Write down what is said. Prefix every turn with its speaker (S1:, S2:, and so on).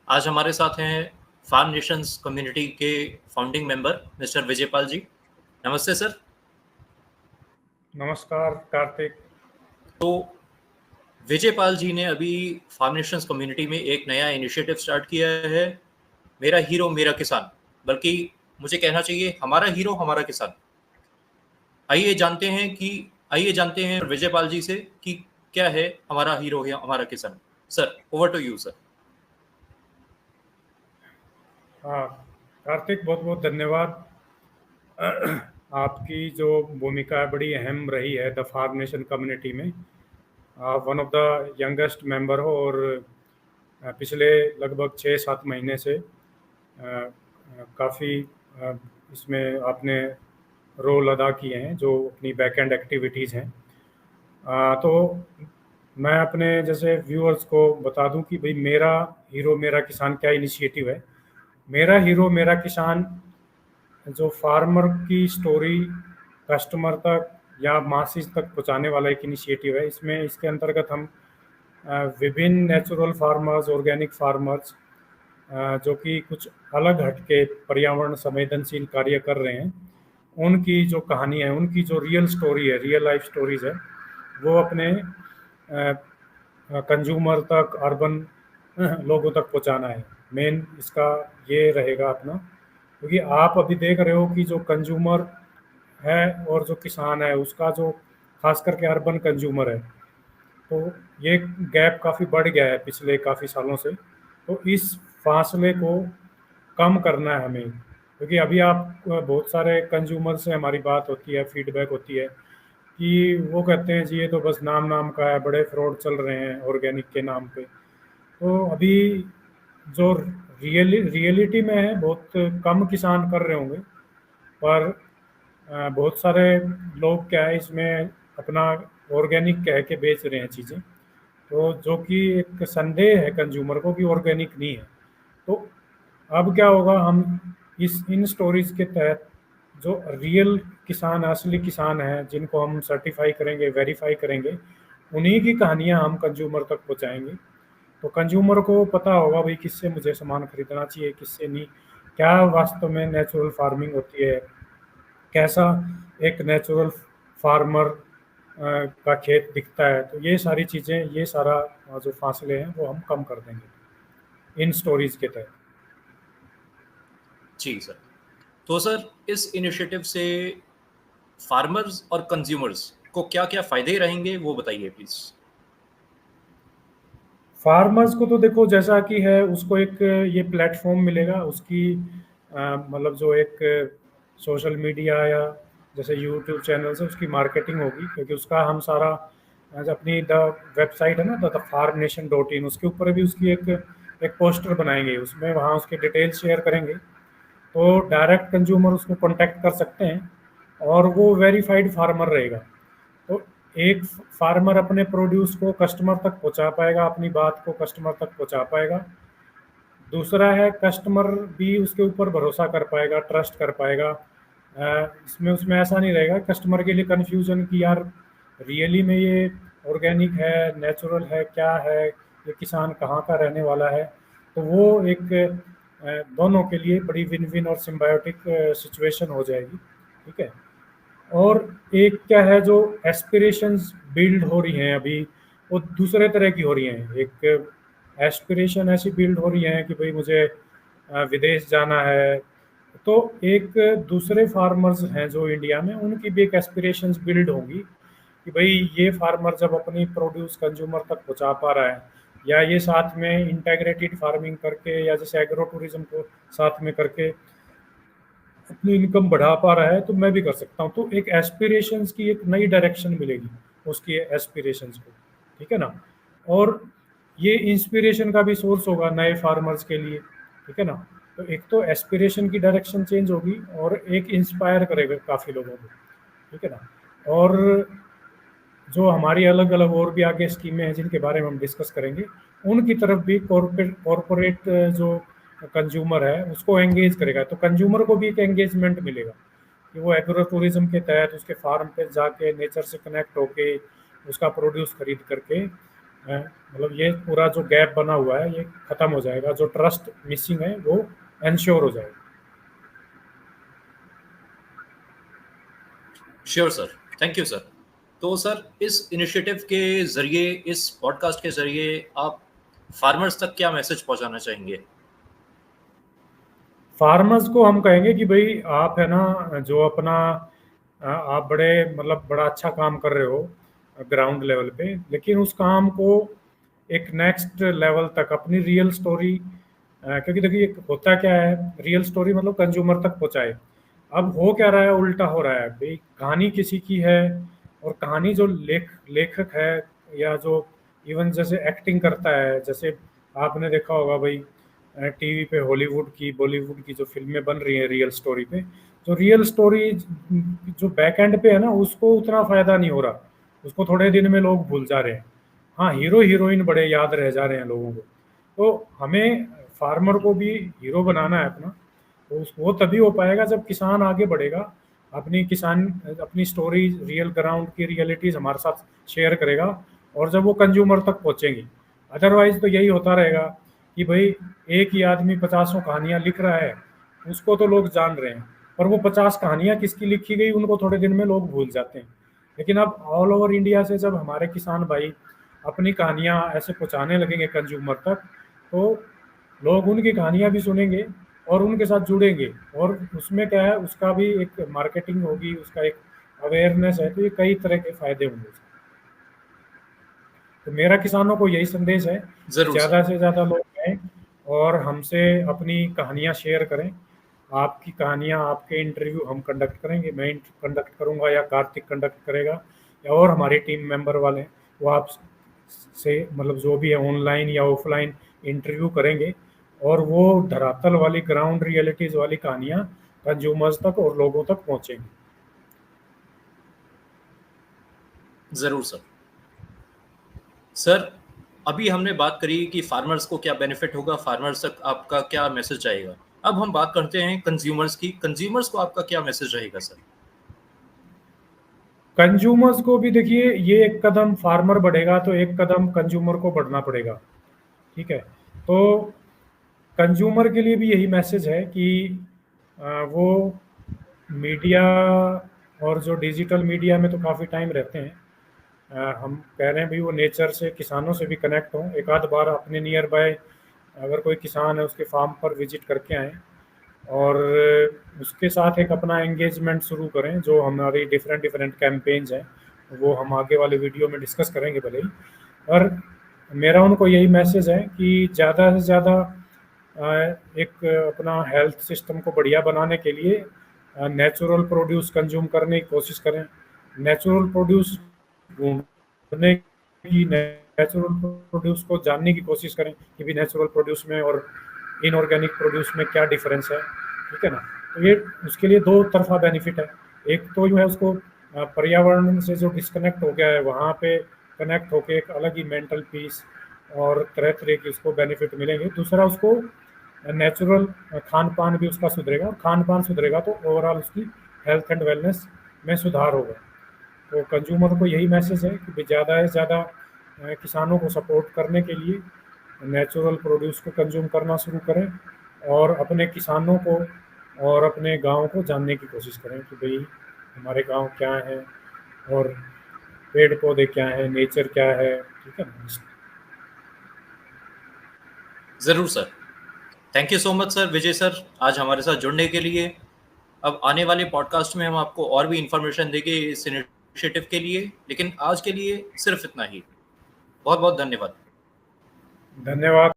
S1: आज हमारे साथ हैं फार्म नेशंस कम्युनिटी के फाउंडिंग मेंबर मिस्टर विजयपाल जी। नमस्ते सर।
S2: नमस्कार कार्तिक।
S1: तो विजयपाल जी ने अभी फार्म नेशंस कम्युनिटी में एक नया इनिशिएटिव स्टार्ट किया है, मेरा हीरो मेरा किसान, बल्कि मुझे कहना चाहिए हमारा हीरो हमारा किसान। आइए जानते हैं विजयपाल जी से कि क्या है हमारा हीरो या हमारा किसान। Sir, over to you sir.
S2: हाँ कार्तिक, बहुत बहुत धन्यवाद। आपकी जो भूमिका है बड़ी अहम रही है द फार्म नेशन कम्युनिटी में। आप one of the youngest member हो और पिछले लगभग 6-7 महीने से काफ़ी इसमें आपने रोल अदा किए हैं जो अपनी बैक एंड एक्टिविटीज़ हैं। तो मैं अपने जैसे व्यूअर्स को बता दूं कि भाई मेरा हीरो मेरा किसान क्या इनिशिएटिव है। मेरा हीरो मेरा किसान जो फार्मर की स्टोरी कस्टमर तक या मासिस तक पहुंचाने वाला एक इनिशिएटिव है। इसके अंतर्गत हम विभिन्न नेचुरल फार्मर्स, ऑर्गेनिक फार्मर्स जो कि कुछ अलग हटके पर्यावरण संवेदनशील कार्य कर रहे हैं, उनकी जो कहानी है, उनकी जो रियल स्टोरी है, रियल लाइफ स्टोरीज है, वो अपने कंज्यूमर तक, अर्बन लोगों तक पहुंचाना है। मेन इसका ये रहेगा अपना, क्योंकि आप अभी देख रहे हो कि जो कंज्यूमर है और जो किसान है उसका जो खास करके अर्बन कंज्यूमर है, तो ये गैप काफ़ी बढ़ गया है पिछले काफ़ी सालों से। तो इस फासले को कम करना है हमें, क्योंकि अभी आप बहुत सारे कंज्यूमर से हमारी बात होती है, फीडबैक होती है कि वो कहते हैं जी ये तो बस नाम नाम का है, बड़े फ्रॉड चल रहे हैं ऑर्गेनिक के नाम पे। तो अभी जो रियलिटी में है बहुत कम किसान कर रहे होंगे, पर बहुत सारे लोग क्या है इसमें अपना ऑर्गेनिक कह के बेच रहे हैं चीज़ें, तो जो कि एक संदेह है कंज्यूमर को कि ऑर्गेनिक नहीं है। तो अब क्या होगा, हम इन स्टोरीज के तहत जो रियल किसान, असली किसान हैं, जिनको हम सर्टिफाई करेंगे, वेरीफाई करेंगे, उन्हीं की कहानियां हम कंज्यूमर तक पहुंचाएंगे। तो कंज्यूमर को पता होगा भाई किससे मुझे सामान खरीदना चाहिए, किससे नहीं, क्या वास्तव में नेचुरल फार्मिंग होती है, कैसा एक नेचुरल फार्मर का खेत दिखता है। तो ये सारी चीज़ें, ये सारा जो फासले हैं वो हम कम कर देंगे इन स्टोरीज के तहत।
S1: जी सर। तो सर, इस इनिशिएटिव से फार्मर्स और कंज्यूमर्स को क्या क्या फायदे रहेंगे वो बताइए प्लीज।
S2: फार्मर्स को तो देखो जैसा कि है उसको एक ये प्लेटफॉर्म मिलेगा, उसकी मतलब जो एक सोशल मीडिया या जैसे यूट्यूब चैनल से उसकी मार्केटिंग होगी, क्योंकि उसका हम सारा अपनी द वेबसाइट है ना, द farmnation.in, उसके ऊपर भी उसकी एक पोस्टर बनाएंगे, उसमें वहाँ उसके डिटेल्स शेयर करेंगे, तो डायरेक्ट कंज्यूमर उसको कांटेक्ट कर सकते हैं और वो वेरीफाइड फार्मर रहेगा। तो एक फार्मर अपने प्रोड्यूस को कस्टमर तक पहुंचा पाएगा, अपनी बात को कस्टमर तक पहुंचा पाएगा। दूसरा है कस्टमर भी उसके ऊपर भरोसा कर पाएगा, ट्रस्ट कर पाएगा। इसमें उसमें ऐसा नहीं रहेगा कस्टमर के लिए कन्फ्यूजन कि यार रियली में ये ऑर्गेनिक है, नेचुरल है, क्या है, ये किसान कहाँ का रहने वाला है। तो वो एक दोनों के लिए बड़ी विन विन और सिम्बायोटिक सिचुएशन हो जाएगी। ठीक है। और एक क्या है, जो एस्पिरेशंस बिल्ड हो रही हैं अभी, वो दूसरे तरह की हो रही हैं। एक एस्पिरेशन ऐसी बिल्ड हो रही है कि भाई मुझे विदेश जाना है, तो एक दूसरे फार्मर्स हैं जो इंडिया में, उनकी भी एक एस्पिरेशंस बिल्ड होंगी कि भाई ये फार्मर जब अपनी प्रोड्यूस कंज्यूमर तक पहुंचा पा रहा है, या ये साथ में इंटेग्रेटेड फार्मिंग करके या जैसे एग्रो टूरिज्म को साथ में करके अपनी इनकम बढ़ा पा रहा है, तो मैं भी कर सकता हूँ। तो एक एस्पिरेशंस की एक नई डायरेक्शन मिलेगी उसकी एस्पिरेशंस को। ठीक है ना। और ये इंस्पिरेशन का भी सोर्स होगा नए फार्मर्स के लिए। ठीक है ना। तो एक तो एस्पिरेशन की डायरेक्शन चेंज होगी और एक इंस्पायर करेगा काफ़ी लोगों को। ठीक है ना। और जो हमारी अलग अलग और भी आगे स्कीमें हैं जिनके बारे में हम डिस्कस करेंगे, उनकी तरफ भी कॉरपोरेट जो कंज्यूमर है उसको एंगेज करेगा। तो कंज्यूमर को भी एक एंगेजमेंट मिलेगा कि वो एग्रो टूरिज्म के तहत उसके फार्म पे जाके नेचर से कनेक्ट होके उसका प्रोड्यूस खरीद करके मतलब ये पूरा जो गैप बना हुआ है ये खत्म हो जाएगा, जो ट्रस्ट मिसिंग है वो एंश्योर हो जाएगा।
S1: Sure sir, thank you sir. तो सर, इस इनिशिएटिव के जरिए, इस पॉडकास्ट के जरिए आप फार्मर्स तक क्या मैसेज पहुंचाना चाहेंगे?
S2: फार्मर्स को हम कहेंगे कि भाई आप है ना जो अपना आप बड़े मतलब बड़ा अच्छा काम कर रहे हो ग्राउंड लेवल पे, लेकिन उस काम को एक नेक्स्ट लेवल तक अपनी रियल स्टोरी, क्योंकि देखिए होता क्या है, रियल स्टोरी मतलब कंज्यूमर तक पहुंचाए। अब हो क्या रहा है, उल्टा हो रहा है भाई, कहानी किसी की है और कहानी जो लेखक है या जो इवन जैसे एक्टिंग करता है, जैसे आपने देखा होगा भाई टीवी पे हॉलीवुड की बॉलीवुड की जो फिल्में बन रही हैं रियल स्टोरी पे, जो रियल स्टोरी जो बैक एंड पे है ना उसको उतना फायदा नहीं हो रहा, उसको थोड़े दिन में लोग भूल जा रहे हैं। हाँ, हीरो हीरोइन बड़े याद रह जा रहे हैं लोगों को। तो हमें फार्मर को भी हीरो बनाना है अपना, तो वो तभी हो पाएगा जब किसान आगे बढ़ेगा, अपनी स्टोरी रियल ग्राउंड की रियलिटीज हमारे साथ शेयर करेगा, और जब वो कंज्यूमर तक पहुंचेंगी। अदरवाइज तो यही होता रहेगा कि भाई एक ही आदमी पचासों कहानियां लिख रहा है, उसको तो लोग जान रहे हैं, पर वो 50 कहानियां किसकी लिखी गई उनको थोड़े दिन में लोग भूल जाते हैं। लेकिन अब ऑल ओवर इंडिया से जब हमारे किसान भाई अपनी कहानियां ऐसे पहुंचाने लगेंगे कंज्यूमर तक, तो लोग उनकी कहानियां भी सुनेंगे और उनके साथ जुड़ेंगे, और उसमें क्या है, उसका भी एक मार्केटिंग होगी, उसका एक अवेयरनेस है, तो ये कई तरह के फायदे होंगे। तो मेरा किसानों को यही संदेश है कि
S1: जरूर सर।
S2: ज़्यादा से ज़्यादा लोग आएँ और हमसे अपनी कहानियाँ शेयर करें। आपकी कहानियाँ, आपके इंटरव्यू हम कंडक्ट करेंगे, मैं कंडक्ट करूँगा या कार्तिक कंडक्ट करेगा या और हमारे टीम मेंबर वाले, वो आप से मतलब जो भी है ऑनलाइन या ऑफलाइन इंटरव्यू करेंगे, और वो धरातल वाली ग्राउंड रियलिटीज़ वाली कहानियाँ कंज्यूमर्स तक और लोगों तक पहुँचेंगी।
S1: जरूर सर। सर, अभी हमने बात करी कि फार्मर्स को क्या बेनिफिट होगा, फार्मर्स तक आपका क्या मैसेज जाएगा। अब हम बात करते हैं कंज्यूमर्स की। कंज्यूमर्स को आपका क्या मैसेज रहेगा सर?
S2: कंज्यूमर्स को भी देखिए, ये एक कदम फार्मर बढ़ेगा तो एक कदम कंज्यूमर को बढ़ना पड़ेगा। ठीक है, तो कंज्यूमर के लिए भी यही मैसेज है कि वो मीडिया और जो डिजिटल मीडिया में तो काफ़ी टाइम रहते हैं, हम कह रहे हैं भाई वो नेचर से, किसानों से भी कनेक्ट हों, एक आध बार अपने नियर बाय अगर कोई किसान है उसके फार्म पर विजिट करके आएँ, और उसके साथ एक अपना एंगेजमेंट शुरू करें। जो हमारी डिफरेंट डिफरेंट कैंपेन्स हैं वो हम आगे वाले वीडियो में डिस्कस करेंगे भले ही, और मेरा उनको यही मैसेज है कि ज़्यादा से ज़्यादा एक अपना हेल्थ सिस्टम को बढ़िया बनाने के लिए नेचुरल प्रोड्यूस कंज्यूम करने की कोशिश करें, नेचुरल प्रोड्यूस ढूंढने की, नेचुरल प्रोड्यूस को जानने की कोशिश करें कि भी नेचुरल प्रोड्यूस में और इनऑर्गेनिक प्रोड्यूस में क्या डिफरेंस है। ठीक है ना, तो ये उसके लिए दो तरफा बेनिफिट है। एक तो जो है उसको पर्यावरण से जो डिस्कनेक्ट हो गया है वहाँ पे कनेक्ट होके एक अलग ही मेंटल पीस और तरह तरह की उसको बेनिफिट मिलेंगे। दूसरा, उसको नेचुरल खान पान भी उसका सुधरेगा, और खान पान सुधरेगा तो ओवरऑल उसकी हेल्थ एंड वेलनेस में सुधार होगा। तो कंज्यूमर को यही मैसेज है कि ज़्यादा से ज़्यादा किसानों को सपोर्ट करने के लिए नेचुरल प्रोड्यूस को कंज्यूम करना शुरू करें, और अपने किसानों को और अपने गांव को जानने की कोशिश करें कि भाई हमारे गांव क्या है और पेड़ पौधे क्या है, नेचर क्या है। ठीक है ना।
S1: जरूर sir. Thank you so much sir, Vijay sir, आज हमारे साथ जुड़ने के लिए। अब आने वाले पॉडकास्ट में हम आपको और भी इंफॉर्मेशन देंगे इस इनिशिएटिव के लिए, लेकिन आज के लिए सिर्फ इतना ही। बहुत बहुत धन्यवाद।
S2: धन्यवाद।